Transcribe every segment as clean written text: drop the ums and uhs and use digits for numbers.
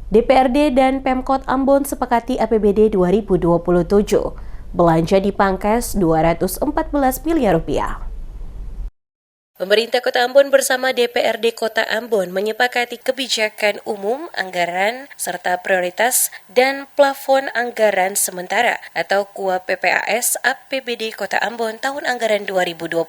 DPRD dan Pemkot Ambon sepakati APBD 2027. Belanja dipangkas 214 miliar rupiah. Pemerintah Kota Ambon bersama DPRD Kota Ambon menyepakati kebijakan umum, anggaran, serta prioritas dan plafon anggaran sementara atau KUA PPAS APBD Kota Ambon tahun anggaran 2027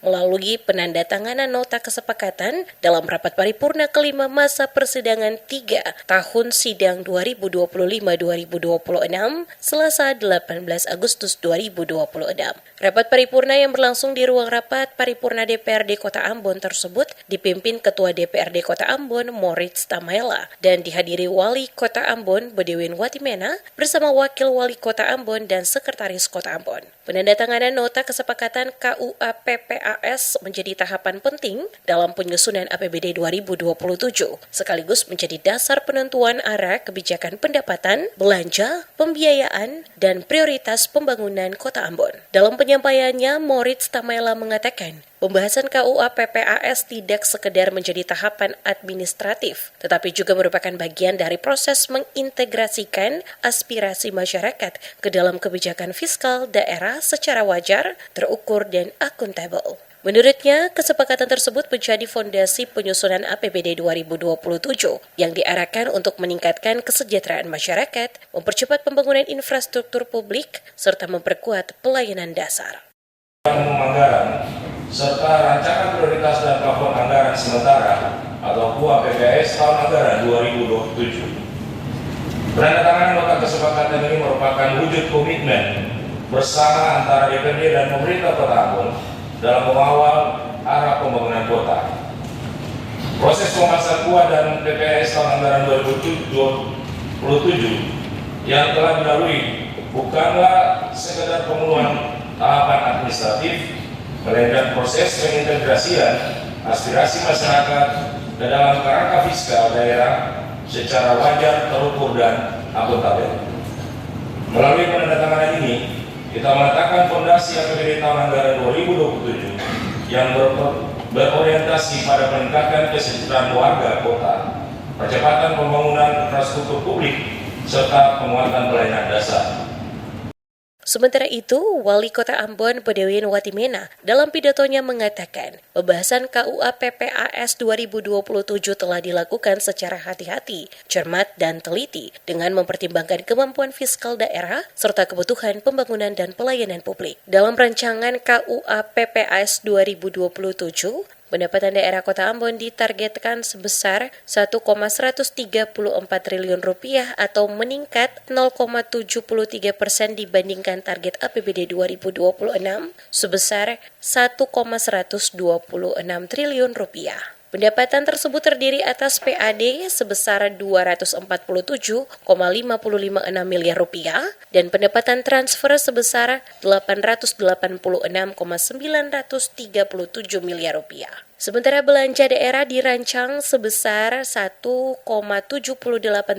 melalui penandatanganan nota kesepakatan dalam rapat paripurna kelima masa persidangan 3 tahun sidang 2025-2026 Selasa 18 Agustus 2026. Rapat paripurna yang berlangsung di ruang rapat paripurna DPRD Kota Ambon tersebut dipimpin Ketua DPRD Kota Ambon Moritz Tamaela dan dihadiri Wali Kota Ambon Bedewin Watimena bersama Wakil Wali Kota Ambon dan Sekretaris Kota Ambon. Penandatanganan nota kesepakatan KUA PPAS menjadi tahapan penting dalam penyusunan APBD 2027 sekaligus menjadi dasar penentuan arah kebijakan pendapatan, belanja, pembiayaan, dan prioritas pembangunan Kota Ambon. Dalam penyampaiannya, Moritz Tamaela mengatakan, pembahasan KUA PPAS tidak sekedar menjadi tahapan administratif, tetapi juga merupakan bagian dari proses mengintegrasikan aspirasi masyarakat ke dalam kebijakan fiskal daerah secara wajar, terukur, dan akuntabel. Menurutnya, kesepakatan tersebut menjadi fondasi penyusunan APBD 2027 yang diarahkan untuk meningkatkan kesejahteraan masyarakat, mempercepat pembangunan infrastruktur publik, serta memperkuat pelayanan dasar. Anggaran serta rancangan prioritas dan plafon anggaran sementara atau KUA PPAS tahun anggaran 2027. Penandatanganan nota kesepakatan ini merupakan wujud komitmen bersama antara DPRD dan pemerintah Kota Ambon dalam mengawal arah pembangunan kota. Proses pembahasan KUA dan PPAS tahun anggaran 2027 yang telah dilalui bukanlah sekedar pemenuhan tahapan administratif, melainkan proses pengintegrasian aspirasi masyarakat ke dalam kerangka fiskal daerah secara wajar, terukur, dan akuntabel. Melalui penandatanganan ini, kita meletakkan fondasi APBD tahun anggaran 2027 yang berorientasi pada peningkatan kesejahteraan warga kota, percepatan pembangunan infrastruktur publik, serta penguatan pelayanan dasar. Sementara itu, Wali Kota Ambon Bedewin Watimena dalam pidatonya mengatakan, pembahasan KUA PPAS 2027 telah dilakukan secara hati-hati, cermat, dan teliti dengan mempertimbangkan kemampuan fiskal daerah serta kebutuhan pembangunan dan pelayanan publik. Dalam rancangan KUA PPAS 2027, pendapatan daerah Kota Ambon ditargetkan sebesar 1,134 triliun rupiah atau meningkat 0,73% dibandingkan target APBD 2026 sebesar 1,126 triliun rupiah. Pendapatan tersebut terdiri atas PAD sebesar 247,556 miliar rupiah dan pendapatan transfer sebesar 886,937 miliar rupiah. Sementara belanja daerah dirancang sebesar 1,78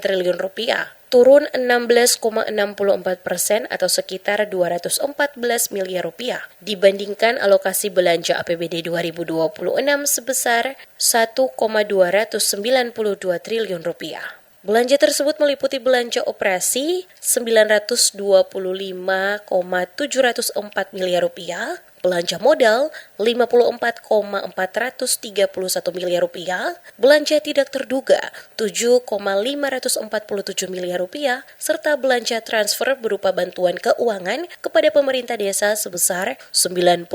triliun rupiah, turun 16,64% atau sekitar 214 miliar rupiah dibandingkan alokasi belanja APBD 2026 sebesar 1,292 triliun rupiah. Belanja tersebut meliputi belanja operasi 925,704 miliar rupiah, belanja modal 54,431 miliar rupiah, belanja tidak terduga 7,547 miliar rupiah, serta belanja transfer berupa bantuan keuangan kepada pemerintah desa sebesar 91,60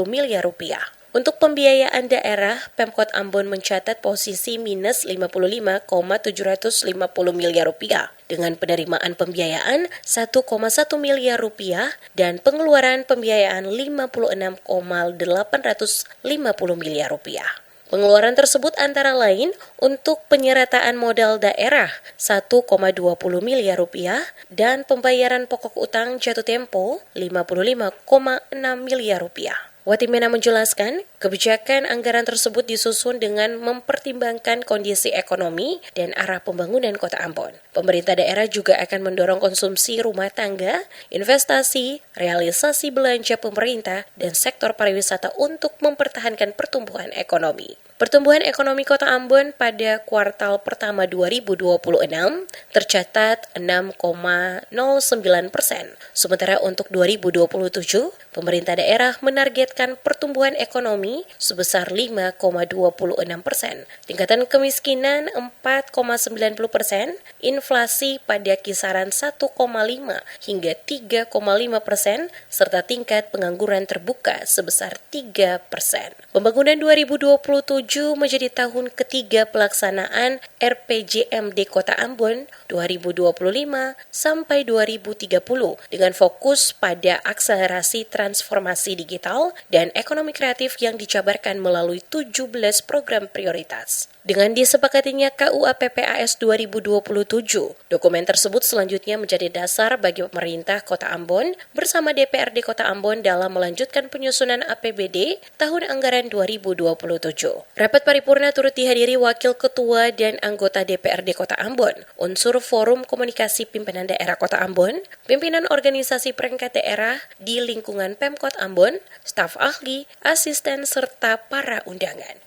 miliar rupiah. Untuk pembiayaan daerah, Pemkot Ambon mencatat posisi minus 55,750 miliar rupiah dengan penerimaan pembiayaan 1,1 miliar rupiah dan pengeluaran pembiayaan 56,850 miliar rupiah. Pengeluaran tersebut antara lain untuk penyerataan modal daerah 1,20 miliar rupiah dan pembayaran pokok utang jatuh tempo 55,6 miliar rupiah. Watimena menjelaskan, kebijakan anggaran tersebut disusun dengan mempertimbangkan kondisi ekonomi dan arah pembangunan Kota Ambon. Pemerintah daerah juga akan mendorong konsumsi rumah tangga, investasi, realisasi belanja pemerintah, dan sektor pariwisata untuk mempertahankan pertumbuhan ekonomi. Pertumbuhan ekonomi Kota Ambon pada kuartal pertama 2026 tercatat 6,09%. Sementara untuk 2027, pemerintah daerah menargetkan pertumbuhan ekonomi sebesar 5,26%. Tingkatan kemiskinan 4,90%, inflasi pada kisaran 1,5 hingga 3,5%, serta tingkat pengangguran terbuka sebesar 3%. Pembangunan 2027 menjadi tahun ketiga pelaksanaan RPJMD Kota Ambon 2025 sampai 2030 dengan fokus pada akselerasi transformasi digital dan ekonomi kreatif yang dijabarkan melalui 17 program prioritas. Dengan disepakatinya KUAPPAS 2027, dokumen tersebut selanjutnya menjadi dasar bagi pemerintah Kota Ambon bersama DPRD Kota Ambon dalam melanjutkan penyusunan APBD tahun anggaran 2027. Rapat paripurna turut dihadiri Wakil Ketua dan anggota DPRD Kota Ambon, unsur Forum Komunikasi Pimpinan Daerah Kota Ambon, pimpinan organisasi perangkat daerah di lingkungan Pemkot Ambon, staf ahli, asisten, serta para undangan.